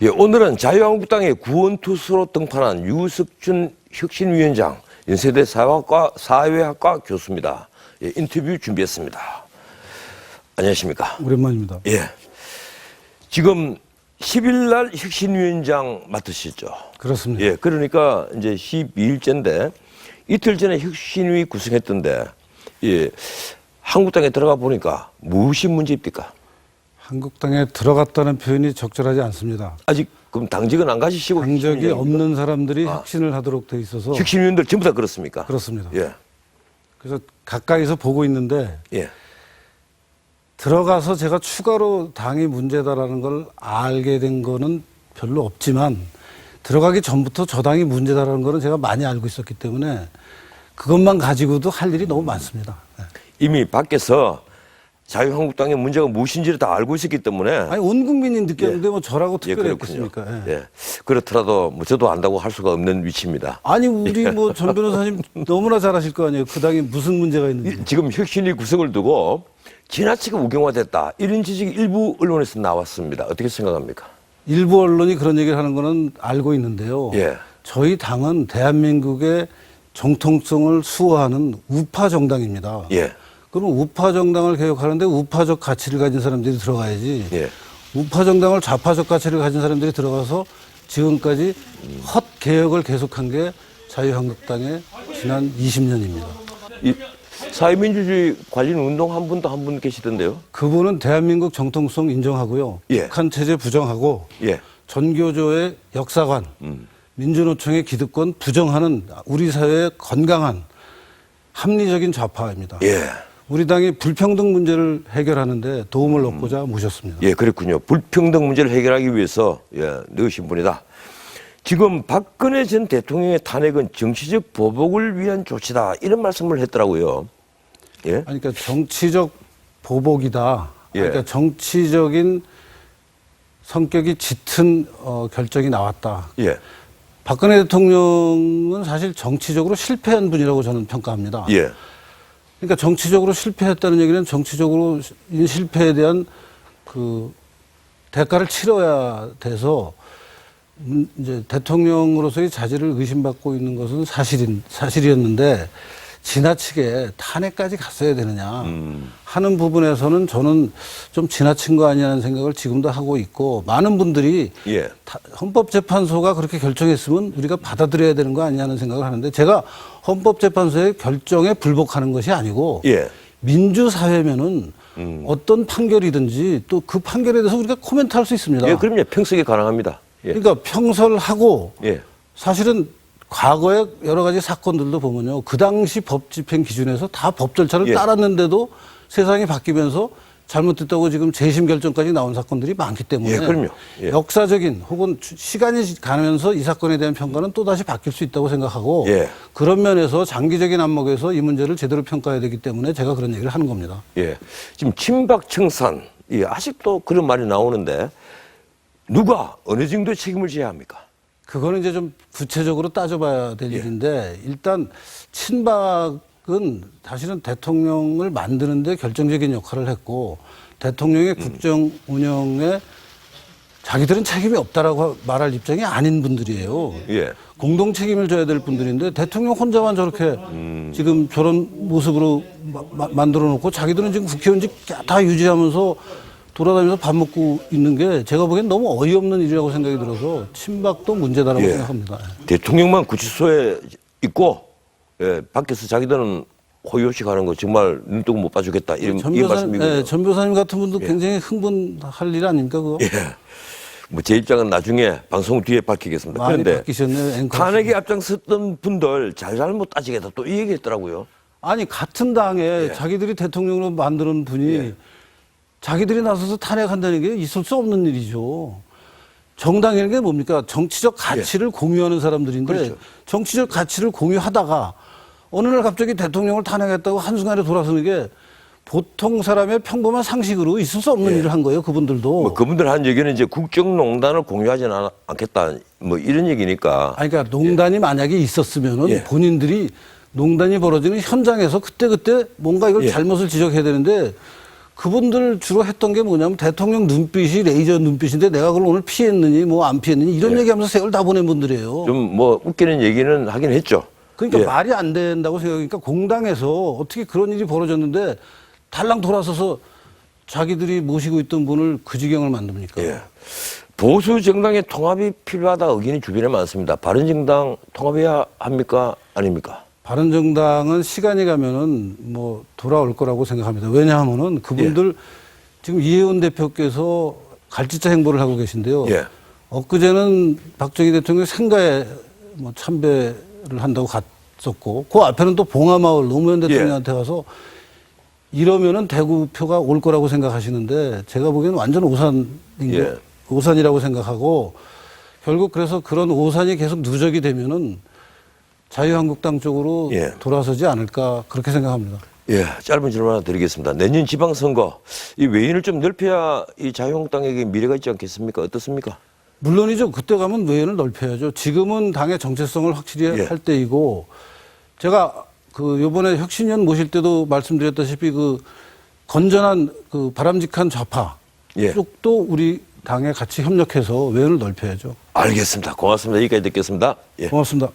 예, 오늘은 자유한국당의 구원투수로 등판한 유석준 혁신위원장, 연세대 사회학과 교수입니다. 예, 인터뷰 준비했습니다. 안녕하십니까? 오랜만입니다. 예. 지금 10일 날 혁신위원장 맡으시죠? 그렇습니다. 예, 그러니까 이제 12일째인데 이틀 전에 혁신위 구성했던데, 예, 한국당에 들어가 보니까 무엇이 문제입니까? 한국당에 들어갔다는 표현이 적절하지 않습니다. 아직 그럼 당직은 안 가지시고 당적이 혁신위원장입니까? 없는 사람들이 혁신을 하도록 돼 있어서 혁신위원들 전부 다 그렇습니까? 그렇습니다. 예, 그래서 가까이서 보고 있는데 예, 들어가서 제가 추가로 당이 문제다라는 걸 알게 된 거는 별로 없지만 들어가기 전부터 저 당이 문제다라는 거는 제가 많이 알고 있었기 때문에 그것만 가지고도 할 일이 너무 많습니다. 네. 이미 밖에서 자유한국당의 문제가 무엇인지를 다 알고 있었기 때문에. 아니 온 국민이 느꼈는데 뭐 저라고 예, 특별히 그렇군요. 했겠습니까? 예. 예, 그렇더라도 뭐 저도 안다고 할 수가 없는 위치입니다. 아니 우리 뭐 전 변호사님 너무나 잘 아실 거 아니에요. 그 당에 무슨 문제가 있는지. 지금 혁신위 구성을 두고 지나치게 우경화됐다, 이런 지적이 일부 언론에서 나왔습니다. 어떻게 생각합니까? 일부 언론이 그런 얘기를 하는 거는 알고 있는데요. 예. 저희 당은 대한민국의 정통성을 수호하는 우파 정당입니다. 예. 그러면 우파 정당을 개혁하는데 우파적 가치를 가진 사람들이 들어가야지. 예. 우파 정당을 좌파적 가치를 가진 사람들이 들어가서 지금까지 헛 개혁을 계속한 게 자유한국당의 지난 20년입니다. 이 사회민주주의 관련 운동 한 분 계시던데요? 그분은 대한민국 정통성 인정하고요. 예. 북한 체제 부정하고 예. 전교조의 역사관, 민주노총의 기득권 부정하는 우리 사회의 건강한 합리적인 좌파입니다. 예. 우리 당이 불평등 문제를 해결하는데 도움을 얻고자 모셨습니다. 예, 그렇군요. 불평등 문제를 해결하기 위해서 넣으신 분이다. 지금 박근혜 전 대통령의 탄핵은 정치적 보복을 위한 조치다, 이런 말씀을 했더라고요. 예. 아니, 그러니까 정치적 보복이다. 예. 그러니까 정치적인 성격이 짙은 결정이 나왔다. 예. 박근혜 대통령은 사실 정치적으로 실패한 분이라고 저는 평가합니다. 예. 그러니까 정치적으로 실패했다는 얘기는 정치적으로 실패에 대한 그 대가를 치러야 돼서 이제 대통령으로서의 자질을 의심받고 있는 것은 사실이었는데 지나치게 탄핵까지 갔어야 되느냐 하는 부분에서는 저는 좀 지나친 거 아니냐는 생각을 지금도 하고 있고, 많은 분들이 예. 헌법재판소가 그렇게 결정했으면 우리가 받아들여야 되는 거 아니냐는 생각을 하는데, 제가 헌법재판소의 결정에 불복하는 것이 아니고 예. 민주사회면은 어떤 판결이든지 또 그 판결에 대해서 우리가 코멘트할 수 있습니다. 예, 그럼요. 평석이 가능합니다. 예. 그러니까 평설하고 예. 사실은 과거의 여러 가지 사건들도 보면요, 그 당시 법 집행 기준에서 다 법 절차를 예. 따랐는데도 세상이 바뀌면서 잘못됐다고 지금 재심 결정까지 나온 사건들이 많기 때문에 예, 그럼요. 예. 역사적인 혹은 시간이 가면서 이 사건에 대한 평가는 또다시 바뀔 수 있다고 생각하고, 예. 그런 면에서 장기적인 안목에서 이 문제를 제대로 평가해야 되기 때문에 제가 그런 얘기를 하는 겁니다. 예. 지금 친박 청산, 예, 아직도 그런 말이 나오는데 누가 어느 정도의 책임을 져야 합니까? 그거는 이제 좀 구체적으로 따져봐야 될 예. 일인데, 일단 친박은 사실은 대통령을 만드는데 결정적인 역할을 했고, 대통령의 국정 운영에 자기들은 책임이 없다라고 말할 입장이 아닌 분들이에요. 예. 공동 책임을 져야 될 분들인데 대통령 혼자만 저렇게 지금 저런 모습으로 만들어 놓고 자기들은 지금 국회의원직 다 유지하면서 돌아다니면서 밥 먹고 있는 게 제가 보기엔 너무 어이없는 일이라고 생각이 들어서 친박도 문제다라고 예. 생각합니다. 대통령만 구치소에 있고, 예, 밖에서 자기들은 호의 없이 가는 거 정말 눈뜨고 못 봐주겠다, 이런 말씀이고요. 전 변호사님 같은 분도 굉장히 흥분할 일 아닙니까, 그거? 예. 뭐 제 입장은 나중에 방송 뒤에 밝히겠습니다. 많이 그런데 바뀌셨네요, 앵커. 탄핵에 앞장섰던 분들 잘못 따지겠다, 또 이 얘기했더라고요. 아니, 같은 당에 자기들이 대통령으로 만드는 분이 자기들이 나서서 탄핵한다는 게 있을 수 없는 일이죠. 정당이라는 게 뭡니까? 정치적 가치를 공유하는 사람들인데, 그렇죠. 정치적 가치를 공유하다가 어느 날 갑자기 대통령을 탄핵했다고 한순간에 돌아서는 게 보통 사람의 평범한 상식으로 있을 수 없는 일을 한 거예요, 그분들도. 뭐 그분들 한 얘기는 이제 국정농단을 공유하지는 않겠다, 뭐 이런 얘기니까. 아니, 그러니까 농단이 만약에 있었으면은 본인들이 농단이 벌어지는 현장에서 그때그때 뭔가 이걸 잘못을 지적해야 되는데, 그분들 주로 했던 게 뭐냐면 대통령 눈빛이 레이저 눈빛인데 내가 그걸 오늘 피했느니 뭐 안 피했느니 이런 얘기하면서 세월 다 보낸 분들이에요. 좀 뭐 웃기는 얘기는 하긴 했죠. 그러니까 예. 말이 안 된다고 생각하니까 공당에서 어떻게 그런 일이 벌어졌는데 달랑 돌아서서 자기들이 모시고 있던 분을 그 지경을 만듭니까? 예. 보수 정당의 통합이 필요하다 의견이 주변에 많습니다. 바른정당 통합해야 합니까? 아닙니까? 바른정당은 시간이 가면은 뭐 돌아올 거라고 생각합니다. 왜냐하면은 그분들 지금 이혜원 대표께서 갈짓자 행보를 하고 계신데요. 예. 엊그제는 박정희 대통령이 생가에 뭐 참배를 한다고 갔었고 그 앞에는 또 봉하마을 노무현 대통령한테 가서 이러면은 대구표가 올 거라고 생각하시는데 제가 보기에는 완전 오산이라고 생각하고 결국 그래서 그런 오산이 계속 누적이 되면은 자유한국당 쪽으로 돌아서지 않을까 그렇게 생각합니다. 예, 짧은 질문 하나 드리겠습니다. 내년 지방선거 이 외인을 좀 넓혀야 이 자유한국당에게 미래가 있지 않겠습니까? 어떻습니까? 물론이죠. 그때 가면 외연을 넓혀야죠. 지금은 당의 정체성을 확실히 할 때이고 제가 그 요번에 혁신위원 모실 때도 말씀드렸다시피 그 건전한 그 바람직한 좌파 쪽도 우리 당에 같이 협력해서 외연을 넓혀야죠. 알겠습니다. 고맙습니다. 여기까지 듣겠습니다. 예. 고맙습니다.